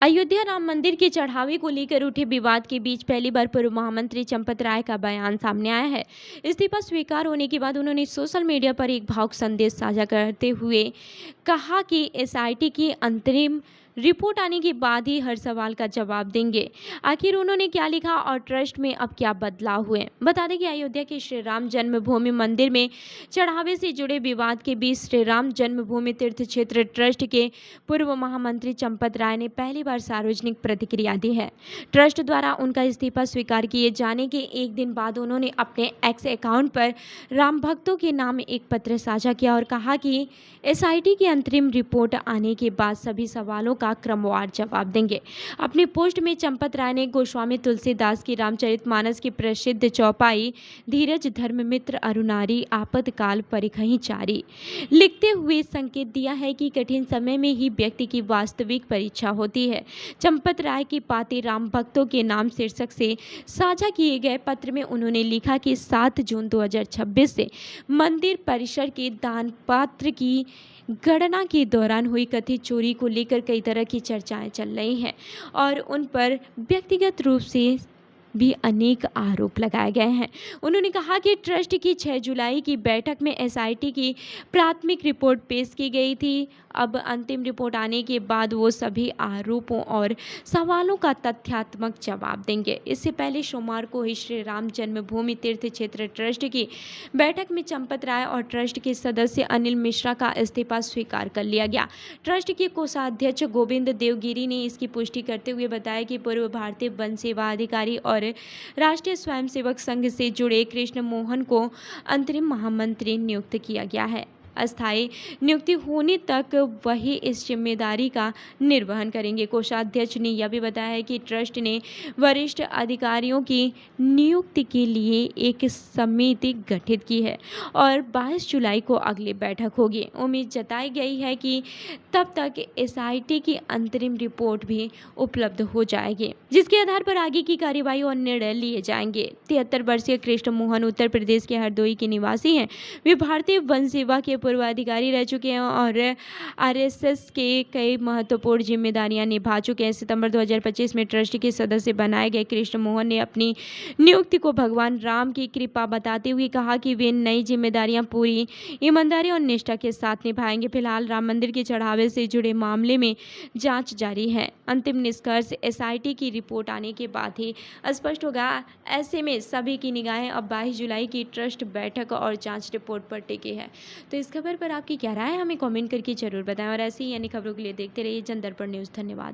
अयोध्या राम मंदिर के चढ़ावे को लेकर उठे विवाद के बीच पहली बार पूर्व महामंत्री चंपत राय का बयान सामने आया है। इस्तीफा स्वीकार होने के बाद उन्होंने सोशल मीडिया पर एक भावुक संदेश साझा करते हुए कहा कि एसआईटी की अंतरिम रिपोर्ट आने के बाद ही हर सवाल का जवाब देंगे। आखिर उन्होंने क्या लिखा और ट्रस्ट में अब क्या बदलाव हुए? बता दें कि अयोध्या के श्री राम जन्मभूमि मंदिर में चढ़ावे से जुड़े विवाद के बीच श्री राम जन्मभूमि तीर्थ क्षेत्र ट्रस्ट के पूर्व महामंत्री चंपत राय ने पहली बार सार्वजनिक प्रतिक्रिया दी है। ट्रस्ट द्वारा उनका इस्तीफा स्वीकार किए जाने के एक दिन बाद उन्होंने अपने एक्स अकाउंट पर राम भक्तों के नाम एक पत्र साझा किया और कहा कि एसआईटी की अंतरिम रिपोर्ट आने के बाद सभी सवालों का क्रमवार जवाब देंगे। अपने पोस्ट में चंपत राय ने गोस्वामी तुलसीदास की रामचरितमानस की प्रसिद्ध चौपाई धीरज धर्ममित्र अरुणारी आपातकाल परिखहि चारी लिखते हुए संकेत दिया है कि कठिन समय में ही व्यक्ति की वास्तविक परीक्षा होती है। चंपत राय की पाती राम भक्तों के नाम शीर्षक से साझा किए गए पत्र में उन्होंने लिखा कि 7 जून 2026 से मंदिर परिसर के दान पात्र की गणना के दौरान हुई कथित चोरी को लेकर कई तरह की चर्चाएं चल रही हैं और उन पर व्यक्तिगत रूप से भी अनेक आरोप लगाए गए हैं। उन्होंने कहा कि ट्रस्ट की 6 जुलाई की बैठक में एसआईटी की प्राथमिक रिपोर्ट पेश की गई थी। अब अंतिम रिपोर्ट आने के बाद वो सभी आरोपों और सवालों का तथ्यात्मक जवाब देंगे। इससे पहले सोमवार को ही श्री राम जन्मभूमि तीर्थ क्षेत्र ट्रस्ट की बैठक में चंपत राय और ट्रस्ट के सदस्य अनिल मिश्रा का इस्तीफा स्वीकार कर लिया गया। ट्रस्ट के कोषाध्यक्ष गोविंद देवगिरी ने इसकी पुष्टि करते हुए बताया कि पूर्व भारतीय वन सेवा अधिकारी और राष्ट्रीय स्वयंसेवक संघ से जुड़े कृष्ण मोहन को अंतरिम महामंत्री नियुक्त किया गया है। अस्थायी नियुक्ति होने तक वही इस जिम्मेदारी का निर्वहन करेंगे। कोषाध्यक्ष ने यह भी बताया है कि ट्रस्ट ने वरिष्ठ अधिकारियों की नियुक्ति के लिए एक समिति गठित की है और 22 जुलाई को अगली बैठक होगी। उम्मीद जताई गई है कि तब तक एसआईटी की अंतरिम रिपोर्ट भी उपलब्ध हो जाएगी, जिसके आधार पर आगे की कार्यवाही और निर्णय लिए जाएंगे। 73 वर्षीय कृष्ण मोहन उत्तर प्रदेश के हरदोई के निवासी हैं। वे भारतीय वन सेवा के पूर्व अधिकारी रह चुके हैं और आरएसएस के कई महत्वपूर्ण जिम्मेदारियां निभा चुके हैं। सितंबर 2025 में ट्रस्ट के सदस्य बनाए गए कृष्ण मोहन ने अपनी नियुक्ति को भगवान राम की कृपा बताते हुए कहा कि वे नई जिम्मेदारियां पूरी ईमानदारी और निष्ठा के साथ निभाएंगे। फिलहाल राम मंदिर के चढ़ावे से जुड़े मामले में जांच जारी है। अंतिम निष्कर्ष एसआईटी की रिपोर्ट आने के बाद ही स्पष्ट होगा। ऐसे में सभी की निगाहें अब 22 जुलाई की ट्रस्ट बैठक और जांच रिपोर्ट पर टिकी है। तो इस खबर पर आपकी क्या राय है, हमें कमेंट करके जरूर बताएं और ऐसी ही अन्य खबरों के लिए देखते रहिए जनदर्पण न्यूज़। धन्यवाद।